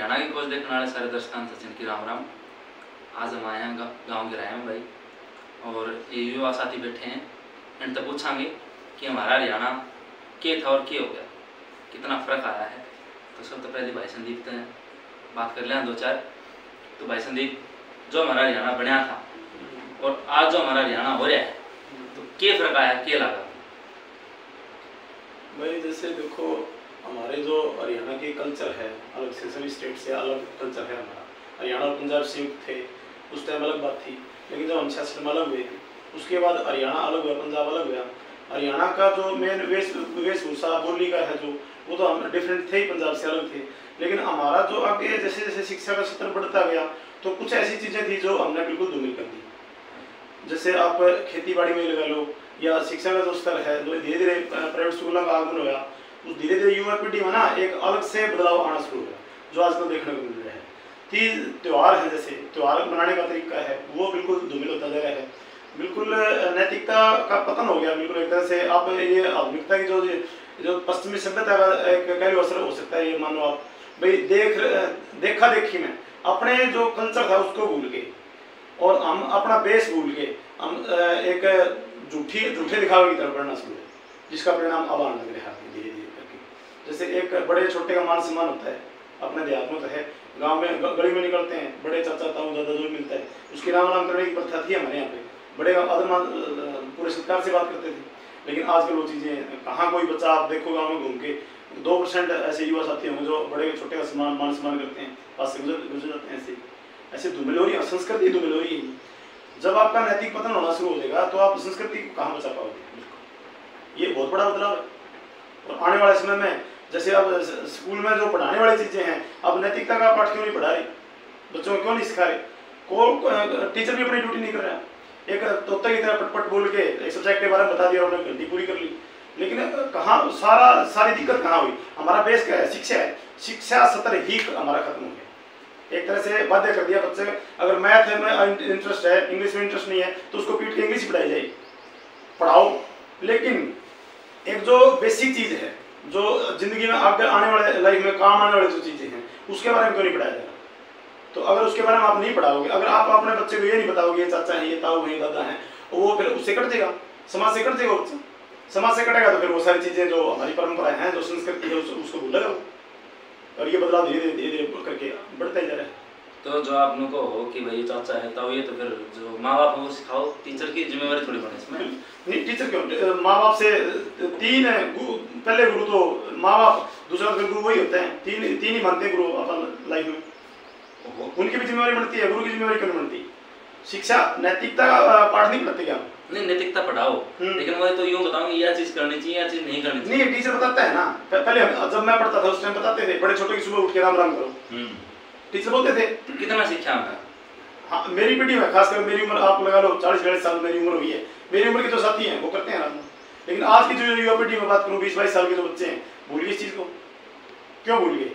हरियाणा की खोज देखने वाले सारे दर्शकों सचिन की राम राम। आज हम आए हैं गाँव के राय में भाई, और ये युवा साथी बैठे हैं। इन तक पूछांगे कि हमारा हरियाणा क्या था और क्या हो गया, कितना फ़र्क आया है। तो सबसे पहले भाई संदीप से बात कर लें दो चार। तो भाई संदीप, जो हमारा हरियाणा बनया था और आज जो हमारा हरियाणा हो रहा है, तो क्या फ़र्क आया, क्या लगा भाई? जैसे देखो, हमारे जो हरियाणा के कल्चर है अलग से, सभी स्टेट से अलग कल्चर है हमारा। हरियाणा और पंजाब संयुक्त थे, उस टाइम अलग बात थी। लेकिन जब हम 66 में अलग हुए, उसके बाद हरियाणा अलग हुआ, पंजाब अलग हुआ। हरियाणा का जो मेन वेशभूषा बोली का है, जो वो तो हम डिफरेंट थे ही, पंजाब से अलग थे। लेकिन हमारा जो आगे जैसे जैसे शिक्षा का स्तर बढ़ता गया, तो कुछ ऐसी चीज़ें थी जो हमने बिल्कुल धूमिल कर दी। जैसे आप खेती बाड़ी में लगा लो, या शिक्षा का जो स्तर है, जो धीरे धीरे प्राइवेट स्कूलों का आगमन हुआ, उस धीरे धीरे युवा पीढ़ी में ना एक अलग से बदलाव आना शुरू हुआ, जो आजकल देखने को मिल रहा है। कि त्यौहार है, जैसे त्यौहार मनाने का तरीका है, वो बिल्कुल धूमिल होता जा रहा है। बिल्कुल नैतिकता का पतन हो गया बिल्कुल एक तरह से। आप ये आधुनिकता की जो पश्चिमी सभ्यता का एक कह लो असर हो सकता है, ये मानो आप भाई देखा देखी में अपने जो कल्चर था उसको भूल के, और हम अपना बेस भूल के हम एक झूठे दिखावे की तरफ बढ़ना शुरू है, जिसका परिणाम अब आने लग रहा है धीरे धीरे करके। जैसे एक बड़े छोटे का मान सम्मान होता है, अपने देहात में तो है, गांव में गली में निकलते हैं, बड़े चाचा ताऊ दादा जो मिलता है, उसके नाम करने की प्रथा थी हमारे यहाँ पे। बड़े आदर मान पूरे सत्कार से बात करते थे। लेकिन आजकल वो चीज़ें कहाँ, कोई बच्चा आप देखो गाँव में घूम के 2% ऐसे युवा साथी होंगे जो बड़े छोटे का मान सम्मान करते हैं, पास से गुजर जाते हैं। ऐसे धूमिल हो रही है, संस्कृति धूमिल हो रही है। जब आपका नैतिक पतन होना शुरू हो जाएगा, तो आप संस्कृति को कहाँ बचा पाओगे? ये बहुत बड़ा बदलाव है। और आने वाले समय में जैसे अब स्कूल में जो पढ़ाने वाली चीज़ें हैं, अब नैतिकता का पाठ क्यों नहीं पढ़ा रहे, बच्चों को क्यों नहीं सिखा रहे? को टीचर भी अपनी ड्यूटी नहीं कर रहा है। एक तोते की तरह पटपट बोल के एक सब्जेक्ट के बारे में बता दिया और उन्होंने घंटी पूरी कर ली। लेकिन कहाँ सारी दिक्कत कहाँ हुई? हमारा बेस क्या है? शिक्षा है। शिक्षा सत्र ही हमारा खत्म हो गया। एक तरह से बाध्य कर दिया बच्चे, अगर मैथ में इंटरेस्ट है, इंग्लिश में इंटरेस्ट नहीं है, तो उसको पीट के इंग्लिश ही पढ़ाई जाए, पढ़ाओ। लेकिन एक जो बेसिक चीज़ है, जो जिंदगी में आगे आने वाले लाइफ में काम आने वाली जो चीज़ें हैं, उसके बारे में क्यों नहीं पढ़ाया जा रहा? तो अगर उसके बारे में आप नहीं पढ़ाओगे, अगर आप अपने बच्चे को ये नहीं बताओगे ये चाचा है, ये ताऊ है, ये दादा है, वो फिर उससे कट जाएगा, समाज से कट जाएगा। बच्चा समाज से कटेगा तो फिर वो सारी चीज़ें जो हमारी परंपराएं हैं, जो संस्कृति है, उसको भूलेगा। और ये बदलाव धीरे धीरे करके बढ़ता ही जा रहा है। तो जो आप लोगों को हो कि भाई चाचा है ताऊ, ये तो फिर जो माँ बाप है वो सिखाओ, टीचर की जिम्मेवारी थोड़ी बने इसमें। नहीं, टीचर क्यों? माँ बाप से तीन है पहले गुरु, तो माँ बाप, दूसरा गुरु वही होते हैं। तीन ही मानते हैं गुरु अपन लाइफ में। उनकी भी जिम्मेवारी बनती है, गुरु की जिम्मेवारी क्यों बनती? शिक्षा नैतिकता का पाठ नहीं पढ़ते क्या? नहीं, नैतिकता पढ़ाओ, लेकिन वो तो यूँ बताऊंगी यह चीज करनी चाहिए, यह चीज नहीं करनी चाहिए। नहीं, टीचर बताता है ना। पहले जब मैं पढ़ता था उस टाइम बताते थे, बड़े छोटे की सुबह उठ के राम राम करो, टीचर बोलते थे। कितना सीखा मैं? हाँ, मेरी पीढ़ी में, खासकर मेरी उम्र आप लगा लो 40-42 साल मेरी उम्र हुई है, मेरी उम्र के जो साथी हैं वो करते हैं राम। लेकिन आज की जो युवा पीढ़ी में बात करूँ, 20-22 साल के जो बच्चे हैं, भूल गए इस चीज़ को। क्यों भूल गए?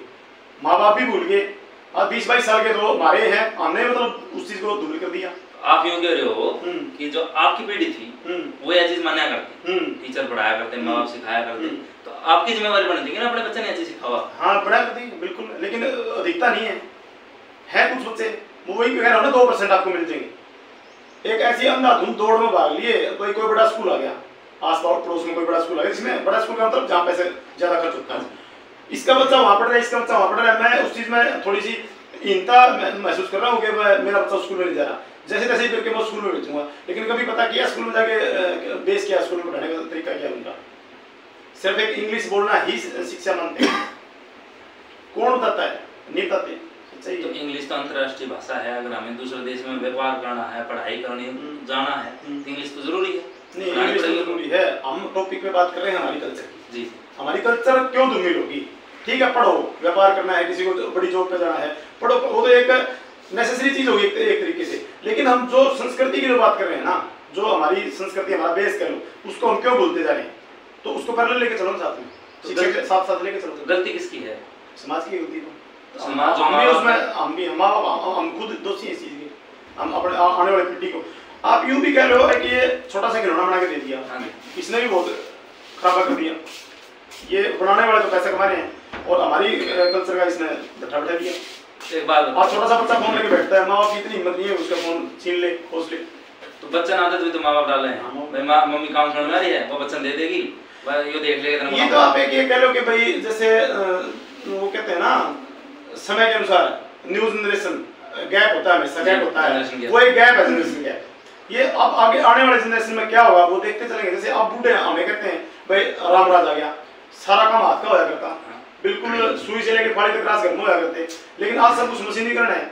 माँ बाप भी भूल गए। आज 20-22 साल के जो हमारे हैं, हमने मतलब उस चीज़ को धूमिल कर दिया। आप यूँ कह रहे हो कि जो आपकी पीढ़ी थी वो यह चीज माना करती, टीचर पढ़ाया करते, माँ बाप सिखाया करते, तो आपकी जिम्मेवारी बनती है ना अपने बच्चे ने यह चीज सिखावा। हाँ, पढ़ा करती बिल्कुल, लेकिन अधिकता नहीं है कुछ बच्चे, वो वही कह रहा हूँ ना, 2% आपको मिल जाएंगे। एक ऐसी अंधाधुंध दौड़ में भाग लिए, कोई बड़ा स्कूल आ गया, आस पड़ोस में कोई बड़ा स्कूल आ गया, जिसमें बड़ा स्कूल का मतलब जहाँ पैसे ज्यादा खर्च होता है, इसका बच्चा वहाँ पढ़ रहा है, इसका बच्चा वहाँ पढ़ रहा है। मैं उस चीज में थोड़ी सी हीनता महसूस कर रहा हूँ कि मेरा बच्चा स्कूल में नहीं जा रहा। जैसे तैसे ही करके मैं स्कूल में भेजूंगा, लेकिन कभी पता किया स्कूल में जाके बेस क्या, स्कूल में पढ़ाने का तरीका क्या उनका? सिर्फ एक इंग्लिश बोलना ही शिक्षा मानते हैं? कौन बताता है? नहीं बताते। तो इंग्लिश तो अंतर्राष्ट्रीय भाषा है, अगर हमें दूसरे देश में व्यापार करना है, पढ़ाई करनी जाना है, तो इंग्लिश तो जरूरी है। नहीं, इंग्लिश तो जरूरी है। हम टॉपिक पे बात कर रहे हैं हमारी कल्चर की। जी, हमारी कल्चर क्यों धूमिल होगी? ठीक है, पढ़ो, व्यापार करना है, किसी को बड़ी जॉब पे जाना है, पढ़ो, वो तो एक नेसेसरी चीज होगी एक तरीके से। लेकिन हम जो संस्कृति की जो बात कर रहे हैं ना, जो हमारी संस्कृति, हमारा बेस कह लो, उसको हम क्यों भूलते जा रहे हैं? तो उसको पहले लेके चलो साथ में, शिक्षा के साथ साथ लेके चलो। तो गलती किसकी है? समाज की गलती। तो समाज हम भी उसमें, हम खुद दोषी हैं इस चीज के। हम अपने आने वाली पीढ़ी को, आप यूं भी कह रहे हो कि ये छोटा सा खिलौना बना के दे दिया, इसने भी बहुत खराब कर दिया। ये बनाने वाले तो पैसा कमा रहे हैं और हमारी कल्चर का इसने बैठा दिया। एक बात बताओ, आज छोटा सा बच्चा फोन लेके बैठता है, माँ बाप की इतनी हिम्मत नहीं है उसका फोन छीन ले, खोस ले। तो बच्चा ना आदत भी तो माँ बाप डाले हैं भाई, माँ मम्मी काम करने वाली है वो बच्चा दे देगी, ये देख लेगा। ये तो आप एक ये कह लो कि भाई जैसे वो कहते हैं ना समय के अनुसार न्यू जनरेशन गैप होता है, हमेशा गैप होता है, वो एक गैप है जनरेशन गैप। ये अब आगे आने वाले जनरेशन में क्या होगा वो देखते चलेंगे। जैसे अब बूढ़े हमें कहते हैं भाई राम राज आ गया, सारा काम हाथ का होया करता, बिल्कुल सुई से लेकर फाड़ी तक रास घर में होया करते, लेकिन आज सब कुछ मशीनीकरण है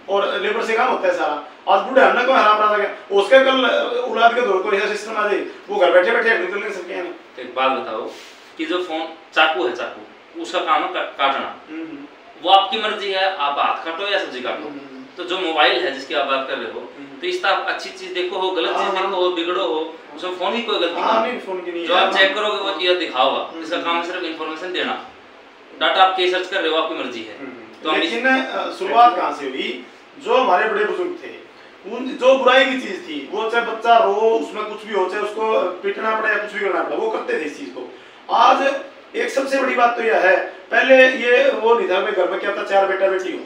और लेबर से काम होता है सारा। आज बूढ़े हमने को राम राज आ गया, उसके कल औलाद के दौर को ऐसा सिस्टम आ जाए, वो घर बैठे बैठे निकल नहीं सकते हैं। एक बात बताओ कि जो फोन चाकू है, चाकू उसका काम है काटना, वो आपकी मर्जी है, आप हाथ काटो या सब्जी काटो। तो जो मोबाइल है जिसकी आप बात कर रहे हो, तो इस तरह आप अच्छी चीज देखो हो, गलत चीज देखो हो, बिगड़ो हो, उसमें फोन की कोई गलती नहीं। जो आप चेक करोगे वो चीज दिखाओगा, इसका काम है सिर्फ इन्फॉर्मेशन देना। डाटा आप क्या सर्च कर रहे हो आपकी मर्जी है। तो लेकिन शुरुआत कहाँ से हुई? जो हमारे बड़े बुजुर्ग थे, उन जो बुराई की चीज थी, वो चाहे बच्चा रो, उसमें कुछ भी हो, चाहे उसको पीटना पड़े या कुछ भी करना पड़े, वो करते थे इस चीज को। आज एक सबसे बड़ी बात तो यह है, पहले ये वो नहीं था घर में क्या था 4 बेटा बेटी हो,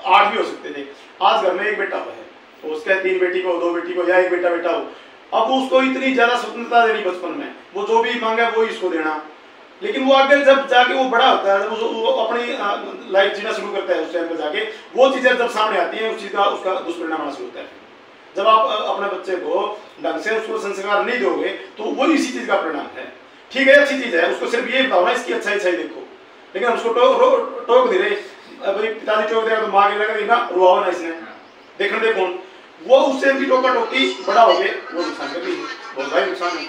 8 भी हो सकते थे। आज घर में 1 बेटा है, तो उसके 3 बेटी को, 2 बेटी को या 1 बेटा बेटा हो। अब उसको इतनी ज्यादा स्वतंत्रता देनी बचपन में, वो जो भी मांगे वो इसको देना। लेकिन वो आगे जब जाके वो बड़ा होता है, जब वो अपनी लाइफ जीना शुरू करता है, उस टाइम पर जाके वो चीजें जब सामने आती हैं, उस चीज का उसका दुष्परिणाम आना शुरू होता है। जब आप अपने बच्चे को ढंग से उसको संस्कार नहीं दोगे तो वो इसी चीज का परिणाम है। ठीक है, अच्छी चीज है, उसको सिर्फ ये बताओ ना इसकी अच्छाई देखो, लेकिन उसको टोक दे रहे भाई, पिताजी टोक देगा तो माँ के लगा ना रुआवा ना इसने देखने दे फोन, वो उससे भी टोका टोकी बड़ा हो गए, वो नुकसान कर दी, बहुत भाई नुकसान है।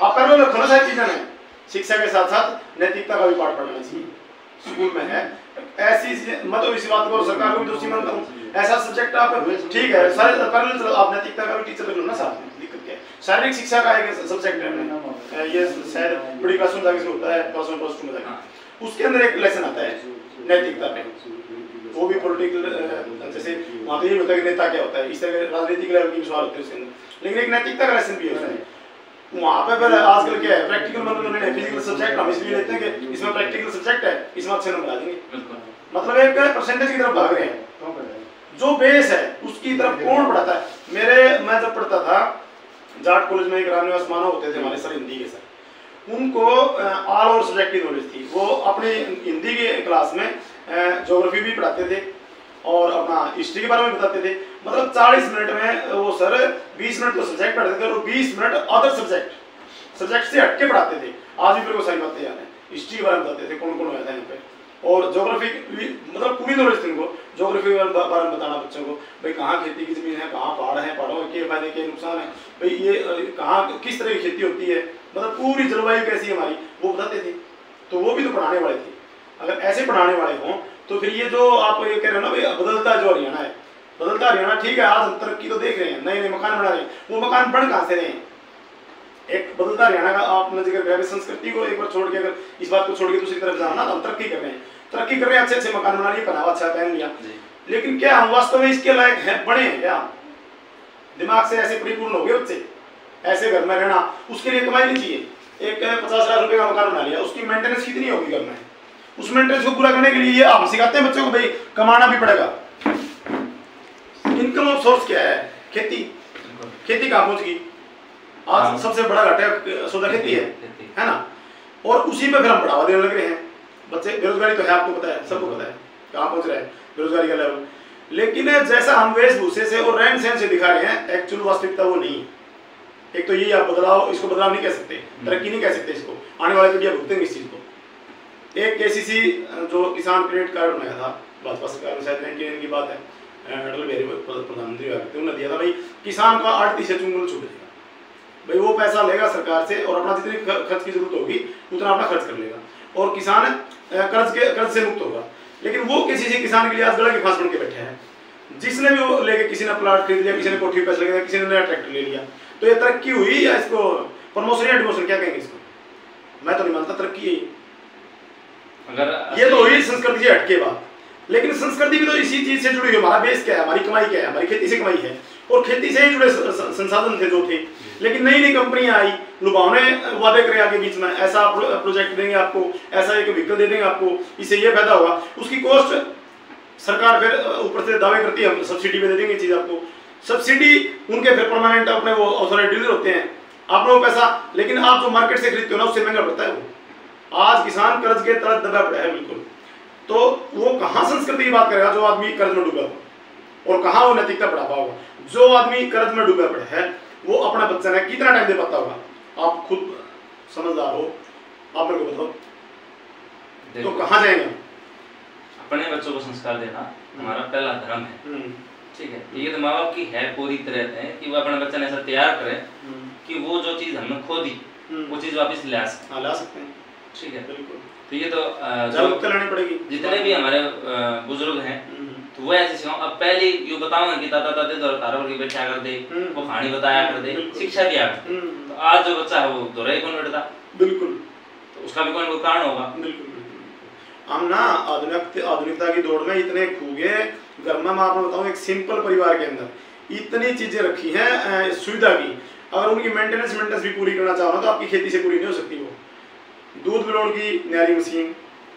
आप कर लो रखो ना सारी चीजें हैं, शिक्षा के साथ साथ नैतिकता का भी पाठ पढ़ना चाहिए स्कूल में है। ऐसी मतलब इसी बात को सरकार को भी दोषी मानता हूँ। ऐसा सब्जेक्ट आप ठीक है सारे पैरेलल आप नैतिकता का भी टीचर रख लो ना साथ में, दिक्कत क्या है? शारीरिक शिक्षा का एक सब्जेक्ट है, ये शायद बड़ी क्लास में जाके होता है, क्लास 1 क्लास 2 में जाके उसके अंदर एक लेसन आता है नैतिकता पे, वो भी पॉलिटिकल जैसे वहाँ पे ये होता है कि नेता क्या होता है, इस तरह राजनीतिक लेवल की सवाल होते हैं उसके अंदर, लेकिन एक नैतिकता का लेसन भी होता है वहाँ पे। फिर आजकल क्या है प्रैक्टिकल मतलब उन्होंने फिजिकल सब्जेक्ट हम इसलिए लेते हैं कि इसमें प्रैक्टिकल सब्जेक्ट है, इसमें अच्छे नंबर आ जाएंगे, मतलब एक परसेंटेज की तरफ भाग रहे हैं। जो बेस है उसकी तरफ कौन पढ़ाता है? मैं जब पढ़ता था जाट कॉलेज में एक रामनिवास मानव होते थे हमारे सर, हिंदी के सर, उनको ऑल ओवर सब्जेक्ट की नॉलेज थी। वो अपने हिंदी के क्लास में ज्योग्राफी भी पढ़ाते थे और अपना हिस्ट्री के बारे में बताते थे। मतलब 40 मिनट में वो सर 20 मिनट तो सब्जेक्ट पढ़ाते थे और 20 मिनट अदर सब्जेक्ट से हटके पढ़ाते थे। आज भी मेरे को सारी बातें याद है, हिस्ट्री के बारे में बताते थे कौन कौन होता है यहाँ पे, और ज्योग्राफी मतलब पूरी नॉलेज थी उनको, ज्योग्राफी के बारे में बताना बच्चों को, भाई कहाँ खेती की जमीन है, कहाँ पहाड़ है, पहाड़ों के फायदे के नुकसान है, भाई ये कहाँ किस तरह की खेती होती है, मतलब पूरी जलवायु कैसी है हमारी, वो बताते थे। तो वो भी तो पढ़ाने वाले थे। अगर ऐसे पढ़ाने वाले हों तो फिर ये जो आप ये कह रहे हो ना भाई बदलता जो हरियाणा है, बदलता हरियाणा ठीक है, आज हम तरक्की तो देख रहे हैं, नए नए मकान बना रहे हैं, वो मकान बन कहाँ से रहे हैं? एक बदलता हरियाणा का आपने जिक्र किया, संस्कृति को एक बार छोड़ के, अगर इस बात को छोड़ के दूसरी तरफ जाना ना, तो हम तरक्की कर रहे हैं, अच्छे अच्छे मकान बना लिए, पहनावा अच्छा पहन लिया, लेकिन क्या हम वास्तव में इसके लायक हैं, बने हैं क्या? दिमाग से ऐसे परिपूर्ण हो गए बच्चे, ऐसे घर में रहना, उसके लिए कमाई नहीं चाहिए। एक 50 लाख रुपए का मकान बना लिया, उसकी मेंटेनेंस कितनी होगी घर में? उस मेंटेनेंस को पूरा करने के लिए ये आप सिखाते हैं बच्चों को भाई कमाना भी पड़ेगा। इनकम ऑफ सोर्स क्या है? खेती कहाँ पहुंच गई? आज सबसे बड़ा घाटा सौदा खेती है ना, और उसी पे फिर हम बढ़ावा देने लग रहे हैं। बच्चे बेरोजगारी तो है, आपको पता है, सबको पता है कहाँ पहुंच रहा है बेरोजगारी का लेवल, लेकिन जैसा हम वेशभूषे से और रहन सहन से दिखा रहे हैं, एक्चुअल वास्तविकता वो नहीं है। एक तो यही आप बदलाव, इसको बदलाव नहीं कह सकते, तरक्की नहीं कह सकते इसको, आने वाले पीढ़ियां भुगतेंगे इस चीज को। एक केसीसी जो किसान क्रेडिट कार्ड बनाया था भाजपा सरकार में, शायद 99 की बात है, अटल बिहारी प्रधानमंत्री उन्होंने दिया था, भाई किसान का 38 से चुंगल छूट जाएगा, भाई वो पैसा लेगा सरकार से और अपना जितनी खर्च की जरूरत होगी उतना अपना खर्च कर लेगा, और किसान कर्ज से मुक्त होगा। लेकिन वो किसी किसान के लिए आज गला की फांस बन के बैठे हैं। जिसने भी वो लेके, किसी ने प्लाट खरीद लिया, किसी ने कोठी पैसे लगा, किसी ने नया ट्रैक्टर ले लिया, तो ये तरक्की हुई या इसको प्रमोशन या डिमोशन क्या कहेंगे इसको? मैं तो नहीं मानता तरक्की है। अगर ये तो हुई संस्कृति से हटके बात, लेकिन संस्कृति भी तो इसी चीज से जुड़ी हुई। हमारा बेस क्या है? हमारी कमाई क्या है? हमारी खेती से कमाई है, और खेती से ही जुड़े संसाधन थे जो थे। लेकिन नई नई कंपनियां आई, लुभावने वादे करे आगे बीच में, ऐसा प्रोजेक्ट देंगे आपको, ऐसा एक व्हीकल दे देंगे आपको, इससे ये फायदा होगा। उसकी कॉस्ट सरकार फिर ऊपर से दावे करती है हम सब्सिडी पे दे देंगे चीज आपको, सब्सिडी उनके फिर परमानेंट अपने वो अथॉरिटी डीलर होते हैं, आप लोगों को पैसा, लेकिन आप जो मार्केट से खरीदते हो ना उससे महंगा पड़ता है वो। आज किसान कर्ज के तहत दबा पड़ा है बिल्कुल, तो वो कहाँ संस्कृति की बात करेगा जो आदमी कर्ज में डूबा हो, और कहाँ वो नैतिकता बढ़ा पाओगा। जो आदमी कर्ज में डूबा पड़ा है वो अपना बच्चा ने कितना टाइम दे पाता होगा, आप खुद समझदार हो, आप मेरे को बताओ, तो कहाँ जाएंगे? अपने बच्चों को संस्कार देना हमारा पहला धर्म है, ठीक है। ये तो माँ बाप की है पूरी तरह है कि वो अपने बच्चे ने ऐसा तैयार करे कि वो जो चीज हमने खो दी वो चीज वापस ला सकते हैं, ठीक है। तो ये तो जागरूकता लानी पड़ेगी। जितने भी हमारे बुजुर्ग हैं तो वो ऐसे सिखाओ, अब पहले ये बताओ कि दादा दादी तारा वर्गी बैठा कर दे, वो कहानी बताया कर दे, शिक्षा दिया कर, तो आज जो बच्चा है वो दोहराई कौन बैठता, बिल्कुल, तो उसका भी कोई कारण होगा। बिल्कुल हम ना आधुनिकता की दौड़ में इतने खो गए। घर में मैं आपको बताऊं, एक सिंपल परिवार के अंदर इतनी चीजें रखी हैं सुविधा की, अगर उनकी मेंटेनेंस भी पूरी करना चाहो ना तो आपकी खेती से पूरी नहीं हो सकती। वो दूध पिलाने की न्यारी machine,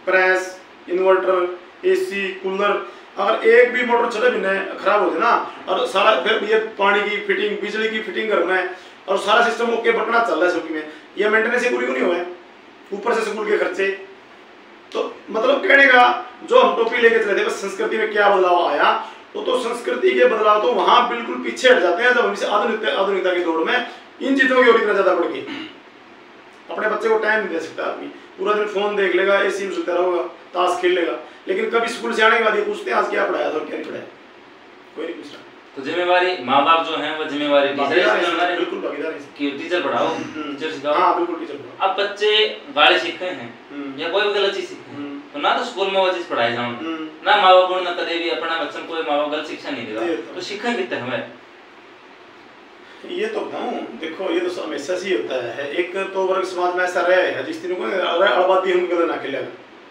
press, inverter, AC, cooler, अगर एक भी मोटर चले भी नहीं खराब हो जाए ना, और सारा फिर ये पानी की फिटिंग, बिजली की फिटिंग करना है, और सारा सिस्टम ओके बटना चल रहा है सबकी में, ये मेंटेनेंस ही पूरी नहीं हुआ है, ऊपर से स्कूल के खर्चे। तो मतलब कहने का जो हम टोपी लेके चले थे बस संस्कृति में क्या बदलाव आया, तो संस्कृति के बदलाव तो वहां बिल्कुल पीछे हट जाते हैं जब हमसे आधुनिकता की दौड़ में इन चीजों की ओर इतना ज्यादा बढ़ गई। अपने बच्चे को टाइम नहीं दे सकता आदमी, पूरा दिन फोन देख लेगा, एसी में सुता रहेगा, ताश खेल लेगा, लेकिन कभी स्कूल से आने के बाद ये पूछते हैं आज क्या पढ़ाया था और क्या नहीं पढ़ाया, कोई नहीं पूछ रहा। तो जिम्मेवारी माँ बाप जो है वो जिम्मेवारी बिल्कुल भागीदार है कि टीचर पढ़ाओ, टीचर सिखाओ। हाँ बिल्कुल टीचर पढ़ाओ। अब बच्चे गाली सीखे हैं या कोई भी गलत चीज सीखे हैं तो ना तो स्कूल में वो चीज पढ़ाई जाऊँ, ना माँ बाप को ना कदे भी अपना बच्चन को माँ बाप गलत शिक्षा नहीं देगा, तो शिक्षा कितने हमें ये तो बताऊं, देखो ये तो हमेशा से ही होता है। एक तो वर्ग समाज में ऐसा रहे है जिस दिन को अड़बादी हम कदर ना खेलेगा,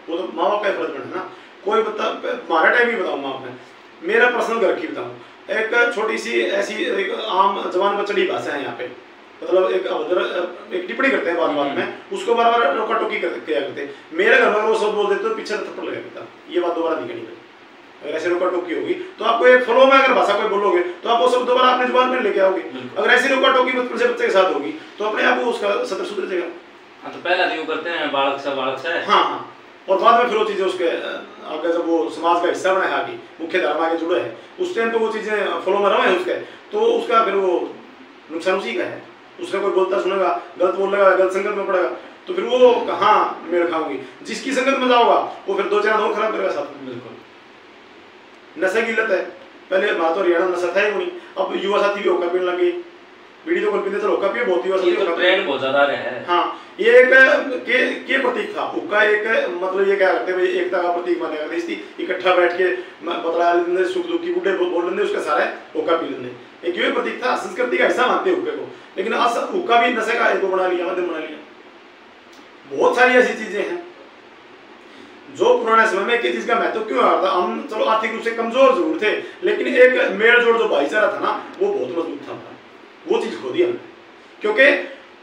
वो तो माँ बाप का फर्ज बने ना। कोई बता हमारा टाइम ही बताऊँ माँ बाप ने, मेरा पर्सनल घर की बताऊँ, एक छोटी सी ऐसी एक आम जवान बचड़ी भाषा है यहाँ पे, मतलब एक टिप्पणी करते हैं बात में, उसको बार बार रोका टोकी किया करते। मेरे घर में वो सब बोल देते तो पीछे थप्पड़ लगा देता, ये बात दोबारा नहीं करनी। अगर ऐसे रोका टोकी होगी तो आपको एक फ्लो में अगर भाषा कोई बोलोगे तो आप वो सब दोबारा अपने जुबान में लेके आओगे। अगर ऐसी रोका टोकी बचपन से बच्चे के साथ होगी तो अपने आप वो उसका सत्र सुधर जाएगा। हाँ तो पहला जो करते हैं बालक से हाँ हाँ, और बाद में फिर वो चीजें उसके आगे जब वो समाज का हिस्सा बना है, आगे मुख्य धारा आगे जुड़े है, उस टाइम पे वो चीजें फ्लो में रहे उसके, तो उसका फिर वो नुकसान उसी का है। उसका कोई बोलता सुनेगा, गलत बोलेगा, गलत संगत में पड़ेगा, तो फिर वो कहाँ मेल खाओगी। जिसकी संगत में जाओगा वो फिर दो चार और खराब करेगा साथ में। बिल्कुल नशे की लत है, पहले हमारा तो हरियाणा नशा था ही नहीं, अब युवा साथी भी होका पीने लगे, बीड़ी तो पीते चलो होका पिए, बहुत युवा साथी होका ट्रेंड बहुत ज्यादा है। हाँ ये एक के प्रतीक था हुक्का, एक मतलब ये क्या करते भाई एकता का प्रतीक माना करते, इसकी इकट्ठा बैठ के बतला लेंगे, सुख दुख की बुढ़े बोल लेंगे, उसका सारा हुक्का पी लेंगे, एक ये प्रतीक था, संस्कृति का हिस्सा मानते हुक्के को। लेकिन आज हुक्का भी नशे का एक बना लिया, मध्यम बना लिया। बहुत सारी ऐसी चीजें हैं जो पुराने समय में एक चीज का महत्व क्यों आ रहा था, हम चलो आर्थिक रूप से कमजोर जरूर थे लेकिन एक मेल जोड़ जो भाईचारा था ना वो बहुत मजबूत था, वो चीज खो दी हमने। क्योंकि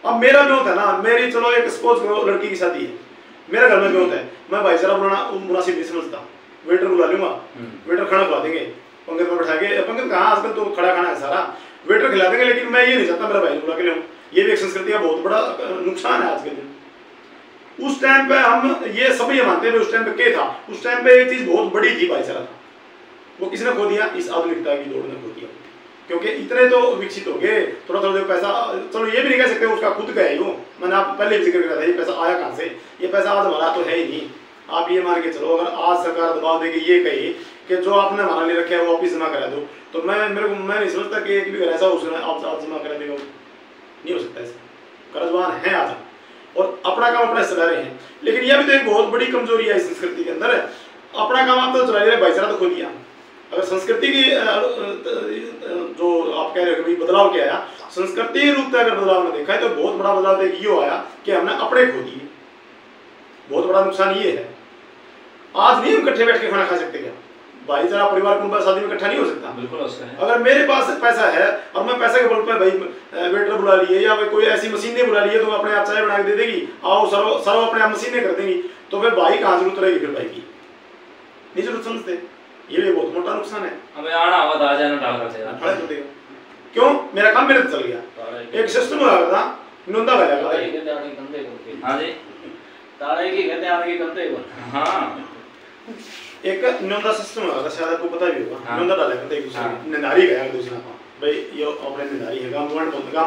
अब मेरा ब्योत है ना, मेरी चलो एक सपोज करो लड़की की शादी है, मेरे घर में ब्योत है, मैं भाईचारा बनाना मुनासिब नहीं समझता, वेटर बुला लूंगा, वेटर खाना खिला देंगे, पंगत में बैठा के, पंगत कहाँ आजकल तो खड़ा खाना है सारा, वेटर खिला देंगे, लेकिन मैं ये नहीं चाहता मेरा भाई बुला के ले। ये भी एक संस्कृति का बहुत बड़ा नुकसान है आज के दिन। उस टाइम पे हम ये सभी मानते हैं, उस टाइम पे क्या था, उस टाइम पे एक चीज बहुत बड़ी थी, भाईचारा था, वो किसने खो दिया, इस आधुनिकता की दौड़ ने खो दिया। क्योंकि इतने तो विकसित हो गए, थोड़ा थोड़ा पैसा, चलो ये भी नहीं कह सकते उसका खुद का है, वो मैंने आप पहले भी जिक्र किया था, ये पैसा आया कहाँ से, ये पैसा आज हमारा तो है ही नहीं। आप ये मान के चलो अगर आज सरकार दबाव देगी ये कही कि जो आपने हमारा ले रखे है वो वापिस जमा करा दो, तो मैं नहीं समझता कि एक भी घर ऐसा उसने आप आज जमा करा देगा, नहीं हो सकता ऐसा। कर्जवान है आज और अपना काम अपने चला रहे हैं, लेकिन यह भी तो एक बहुत बड़ी कमजोरी है इस संस्कृति के अंदर, अपना काम आप तो चला रहे, भाईचारा तो खो दिया। अगर संस्कृति की जो आप कह रहे हो कि बदलाव क्या आया, संस्कृति रूप में अगर बदलाव ने देखा है तो बहुत बड़ा बदलाव ये आया कि हमने अपने खो दिए। बहुत बड़ा नुकसान ये है, आज नहीं हम इकट्ठे बैठ के खाना खा सकते क्या, भाईचारा परिवार कुटुंब शादी में इकट्ठा नहीं हो सकता। बिल्कुल अगर मेरे पास पैसा है और मैं पैसे के बल पे भाई वेटर बुला लिए या कोई ऐसी मशीनें बुला लिए तो अपने आप चाय बना के दे देगी, आओ सर्व अपने आप मशीनें कर देंगी, तो फिर भाई कहाँ जरूरत रहेगी, फिर भाई की नहीं जरूरत समझते। ये भी बहुत मोटा नुकसान है। हमें आना हुआ था जाना डाल करते यार फड़े तो देगा क्यों मेरा काम मेरे चल गया। एक सिस्टम लगा था नोंदा वाला का हां जी ताड़े की कहते आगे करते को हां एक नोंदा सिस्टम लगा था शायद आपको पता भी होगा। नोंदा डाला करते एक दूसरे निंदारी गया दूसरा का भाई ये अपने निंदारी है गांव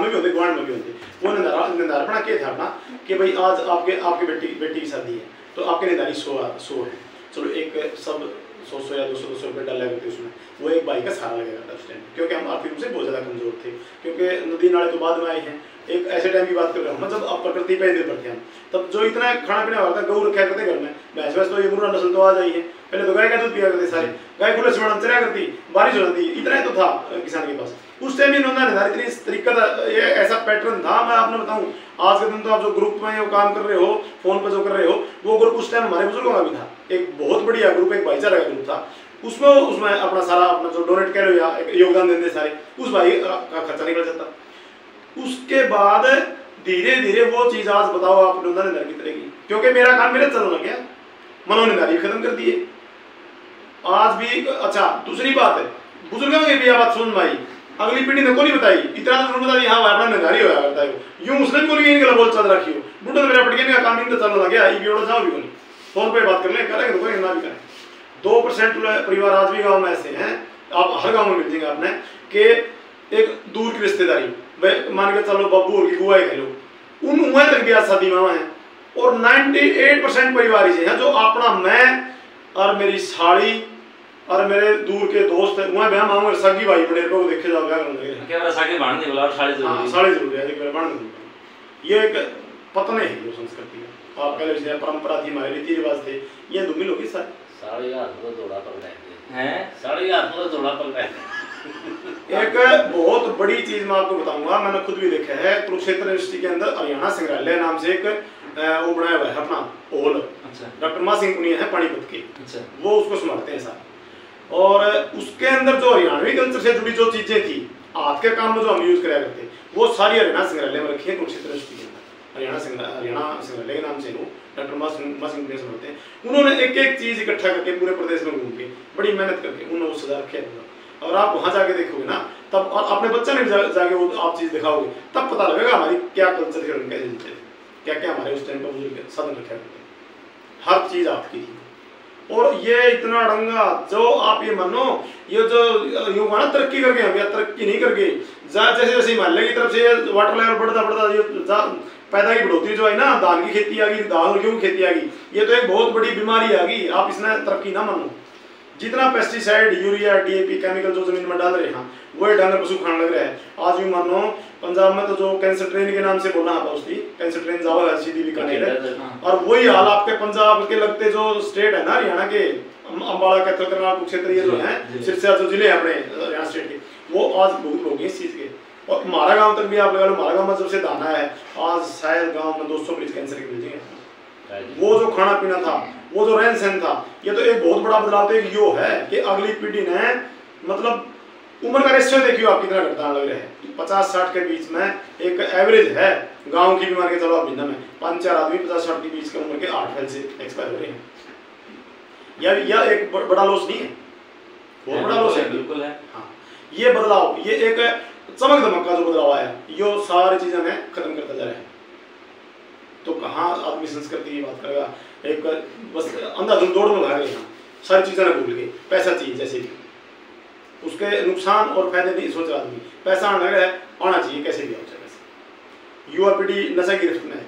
में भी होते ग्वांड में भी होते। वो निंदारपना क्या था अपना कि भाई आज आपके बेटी की शादी है तो आपके निंदारी 100 है चलो एक सब 100 या 200 रुपये डाल करते उसमें वो एक भाई का सहारा लगेगा था उस टाइम क्योंकि हम आर्थिक रूप से बहुत ज़्यादा कमजोर थे क्योंकि नदी नाले तो बाद में आए हैं। एक ऐसे टाइम की बात कर रहे हैं जब आप प्रकृति पे निर्भर थे हम तब जो इतना खाना पीना वाला था गऊ रखा करते घर में भैंस वैस तो ये मुर्रा नस्ल तो आ जाई है। पहले तो गाय का दूध पिया करते सारे गाय खुले से चरा करती बारिश हो जाती इतना ही तो था किसान के पास उस टाइम ही नोंदा निधारित इस तरीका था ये ऐसा पैटर्न था। मैं आपने बताऊं आज के दिन तो आप जो ग्रुप में काम कर रहे हो फोन पर जो कर रहे हो वो ग्रुप उस टाइम हमारे बुजुर्गों का भी था। एक बहुत बढ़िया ग्रुप एक भाईचारा का ग्रुप था उसमें अपना सारा अपना जो डोनेट कह लो या योगदान देते सारे उस भाई का खर्चा निकल जाता। उसके बाद धीरे धीरे वो चीज आज बताओ आप नोंदा निधारी की तरह की क्योंकि मेरा काम मेरे चलने लग गया मनोनिधारी खत्म कर दिए आज भी। अच्छा दूसरी बात है बुजुर्गों की भी बात सुन भाई अगली पीढ़ी ने को नहीं बताई इतना तो बता दी हाँ अपना निधारी होया करता है यूं उसने भी बोली इनके बोल चल रखी हो बुढ़ा मेरा पट गया काम इन तो चलने लग गया ये भी जाओ भी बोली फोन पे बात कर ले करेंगे तो कोई ना भी करें। 2% परिवार आज भी गाँव में ऐसे हैं आप हर गाँव में मिल जाएंगे आपने कि एक दूर की रिश्तेदारी मान के चलो बब्बू और की बुआ कह लो उन उम्र तक ब्याह शादी में है और 98% परिवार ही हैं जो अपना मैं और मेरी साड़ी और मेरे दूर के दोस्त है वहां ब्याह मांगो सगी भाई बड़े को देखे जाओ ब्याह करने कैमरा सगी बांध दे बोला साड़ी जरूर साड़ी जरूर है एक बार बांध ये एक पतन है जो संस्कृति है आप कह लीजिए परंपरा थी हमारे रीति रिवाज थे ये धूमिल होगी सारी साड़ी हाथ में थोड़ा पकड़ाए हैं साड़ी हाथ में थोड़ा पकड़ाए। एक बहुत बड़ी चीज मैं आपको बताऊंगा मैंने खुद भी देखा है कुरुक्षेत्र यूनिवर्सिटी के अंदर हरियाणा संग्रहालय नाम से एक वो बनाया हुआ है अपना हॉल। अच्छा डॉक्टर मा सिंह पुनिया है पानीपत के अच्छा वो उसको संभालते हैं साहब और उसके अंदर जो हरियाणवी कल्चर से जुड़ी जो चीजें थी आज के काम में जो हम यूज कराया करते वो सारी हरियाणा संग्रहालय में रखी है कुरुक्षेत्र यूनिवर्सिटी के अंदर। हरियाणा संग्रहालय के नाम से डॉक्टर मा सिंह पुनिया संभालते हैं। उन्होंने एक एक चीज इकट्ठा करके पूरे प्रदेश में घूम के बड़ी मेहनत करके उन्होंने वो सजा रखे और आप वहां जाके देखोगे ना तब और अपने बच्चे ने भी जाके वो आप चीज दिखाओगे तब पता लगेगा हमारी क्या कल्चर थे कैसे जीते थे क्या क्या हमारे उस टाइम पर बुजुर्ग साधन रखे करते हर चीज आपकी थी। और ये इतना डंगा जो आप ये मानो ये जो यूं ना तरक्की करके हम या तरक्की नहीं करके जैसे जैसे हिमालय की तरफ से वाटर लेवल बढ़ता ये पैदा की बढ़ोतरी जो है ना धान की खेती आ गई धान और गेहूं की खेती आ गई ये तो एक बहुत बड़ी बीमारी आ गई आप इसमें तरक्की ना मानो। जितना पेस्टिसाइड यूरिया डीएपी केमिकल जो जमीन में डाल रहे हैं वही डांगर पशु खाने लग रहे हैं। आज भी मानो पंजाब में तो जो कैंसर ट्रेन के नाम से बोलना है उसकी कैंसर ट्रेन जावा सीधी बीकानेर है और वही हाल आपके पंजाब के लगते जो स्टेट है ना हरियाणा के अम्बाला कैथल करनाल कुरुक्षेत्र ये जो है सिरसा जो जिले हैं अपने हरियाणा स्टेट के वो आज बहुत लोग इस चीज के और हमारा गाँव तक भी आप लगा लो हमारा गाँव में जब से दाना है आज शायद गाँव में 200 मरीज कैंसर के मिल वो जो खाना पीना था वो जो रहन सहन था ये तो एक बहुत बड़ा बदलाव तो एक यो है कि अगली पीढ़ी ने मतलब उम्र का रेशियो देखियो आप कितना घटता लग रहा है 50-60 के बीच में एक एवरेज है गांव की बीमारी के चलो आप भिन्न में 5-4 आदमी 50-60 के बीच की उम्र के 8 साल से एक्सपायर हो रहे हैं। यह एक बड़ा लॉस नहीं है बहुत बड़ा लॉस है बिल्कुल है। हाँ ये बदलाव ये एक चमक दमक का जो बदलाव आया यो सारी चीजें हमें खत्म करता जा रहा है। तो कहाँ आदमी संस्कृति की बात करेगा एक बस अंधाधुंध दौड़ में भाग गया सारी चीजें भूल गए पैसा चाहिए जैसे भी उसके नुकसान और फायदे नहीं सोच रहा आदमी पैसा आने लगा है आना चाहिए कैसे भी हो जाए। युवा पीढ़ी नशा की गिरफ्त में है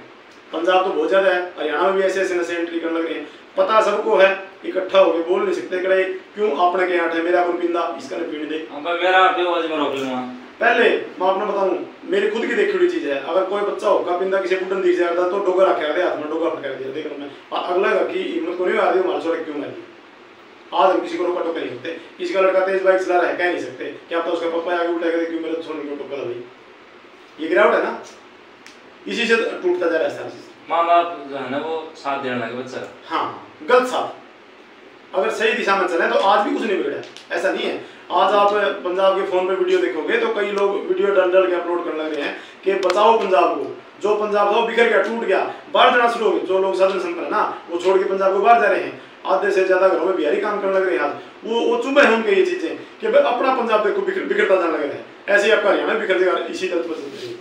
पंजाब तो बहुत ज्यादा है हरियाणा में भी ऐसे ऐसे नशे एंट्री करने लग रहे हैं पता सबको है इकट्ठा होकर बोल नहीं सकते कड़े क्यों आपने के यहाँ मेरा को पिंदा इसका न पीने दे मेरा में रोक लूंगा। पहले मैं आपने बताऊं मेरी खुद की देखी हुई चीज है अगर कोई बच्चा होगा पिंदा किसी बुढ़न दिख जाता तो डोगा रखा हाथ में डोगा फटका दिया देख मैं अगला की हिम्मत को नहीं आ रही हमारे छोटे क्यों मारी आज हम किसी को रोका टोका नहीं सकते किसी का लड़का तेज बाइक चला रहा है कह नहीं सकते क्या पता उसका पापा आगे उल्टा कर क्यों मेरे छोड़ने को टोका भाई ये गिरावट है ना इसी से टूटता जा रहा है माँ बाप जो है ना वो साथ देने लगे बच्चा हाँ गलत साथ अगर सही दिशा में चले तो आज भी कुछ नहीं बिगड़ा ऐसा नहीं है। आज आप पंजाब के फोन पे वीडियो देखोगे तो कई लोग वीडियो डाल के अपलोड करने लग रहे हैं कि बचाओ पंजाब को जो पंजाब था वो बिखर गया टूट गया बाहर जाना शुरू हो गए जो लोग साधन संपन्न है ना वो छोड़ के पंजाब को बाहर जा रहे हैं आधे से ज्यादा घरों में बिहारी काम करने लग रहे हैं आज। वो चुभे हैं उनके ये चीजें कि भाई अपना पंजाब देखो बिखरता जाने लग रहा है, ऐसे ही आपका हरियाणा बिखर जाएगा इसी तरह पर चलते रहेगा।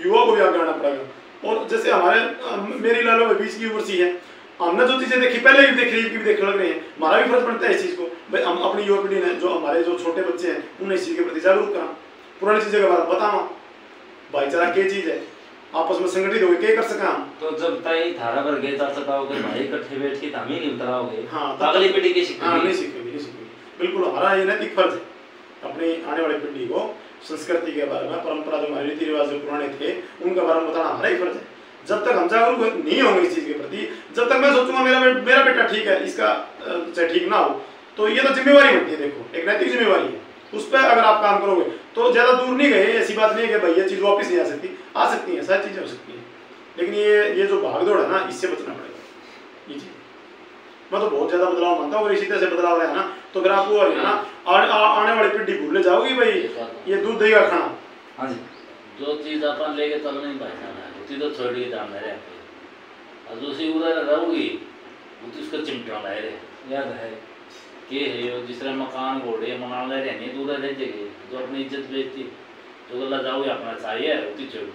युवा को भी आगे आना पड़ेगा। और जैसे हमारे मेरी लालो में 20 की उम्र सी है, हमने जो चीजें देखी पहले भी देख रही है, देखने लग रहे हैं, हमारा भी फर्ज पड़ता है इस चीज को भाई हम अपनी युवा पीढ़ी ने जो हमारे जो छोटे बच्चे हैं उन्हें इस चीज के प्रति जागरूक करा, पुरानी चीजों के बारे में बतावा, भाईचारा क्या चीज है, आपस में संगठित होकर क्या कर सका हम। तो जब तक धारा पर गए चल सकाओगे भाई इकट्ठे बैठ के हम ही नहीं उतराओगे। हाँ, तो अगली पीढ़ी की नहीं सीखेगी। बिल्कुल हमारा ये नैतिक फर्ज है अपनी आने वाली पीढ़ी को संस्कृति के बारे में, परंपरा जो हमारे रीति रिवाज जो पुराने थे उनके बारे में बताना हमारा ही फर्ज है। जब तक हम जागरूक नहीं होंगे इस चीज के प्रति, जब तक मैं सोचूंगा मेरा बेटा ठीक है, इसका चाहे ठीक ना हो, तो ये तो जिम्मेवारी बनती है। देखो एक नैतिक जिम्मेवारी है, उस पर अगर आप काम करोगे तो ज्यादा दूर नहीं गए। ऐसी बात नहीं है कि भाई ये चीज वापस नहीं आ सकती है, सारी चीजें हो सकती हैं, लेकिन ये जो भागदौड़ है ना, इससे बचना पड़ेगा। ये चीज मैं तो बहुत ज्यादा बदलाव मानता हूँ। अगर इसी तरह से बदलाव रहा ना तो फिर आपको ना आने वाली पीढ़ी भूलने जाओगी भाई ये दूध दही का खाना। हाँ जी, जो चीज अपन लेके चल नहीं पाएगा ना उसी तो छोड़ के जाना रहे और दूसरी उधर रहोगी वो तो उसका चिमटा लाए रहे याद है कि है जिस तरह मकान घोड़े मना ले रहे नहीं तो उधर रह जाएगी जो अपनी इज्जत बेचती तो गला जाओगे अपना चाहिए उसी छोड़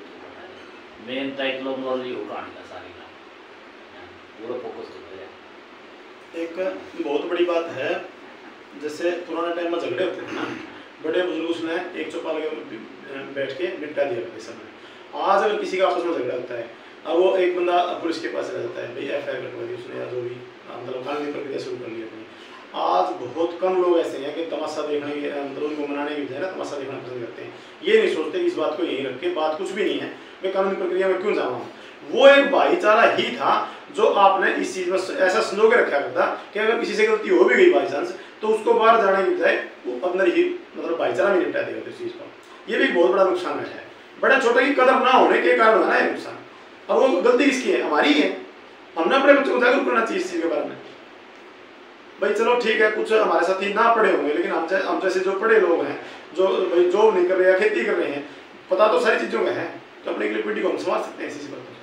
मेन टाइटल मॉडल हो कहानी का सारी का पूरा फोकस कर रहे। एक बहुत बड़ी बात है, जैसे पुराने टाइम में झगड़े होते थे ना, बड़े बुजुर्ग उसने एक चौपाल के बैठ के निपटा दिया करते समय। आज अगर किसी का आपस में झगड़ा होता है, अब वो एक बंदा पुलिस के पास रह जाता है, भाई FIR कटवा दी उसने या जो भी मतलब कानूनी प्रक्रिया शुरू कर ली अपनी। आज बहुत कम लोग ऐसे हैं कि तमाशा देखने के मतलब उनको मनाने की बजाय ना तमाशा देखना पसंद करते हैं। ये नहीं सोचते कि इस बात को यहीं रख के बात कुछ भी नहीं है, मैं कानूनी प्रक्रिया में क्यों जाऊँ। वो एक भाईचारा ही था जो आपने इस चीज में ऐसा संजो के रखा करता कि अगर किसी से गलती हो भी गई बाई चांस तो उसको बाहर जाने की बजाय वो अंदर ही मतलब भाईचारा में निपटा देगा इस चीज को। ये भी बहुत बड़ा नुकसान है। बड़े छोटे की कदर ना होने के कारण है ना ये नुकसान, और वो गलती किसकी है, हमारी है। हमने अपने बच्चों को जागरूक करना चाहिए इस चीज के बारे में। भाई चलो ठीक है, कुछ हमारे साथी ना पढ़े होंगे, लेकिन हम जैसे जो पढ़े लोग हैं, जो भाई जॉब नहीं कर रहे या खेती कर रहे हैं, पता तो सारी चीजों का है, तो अपने पीढ़ी को हम संभाल सकते हैं इसी बात।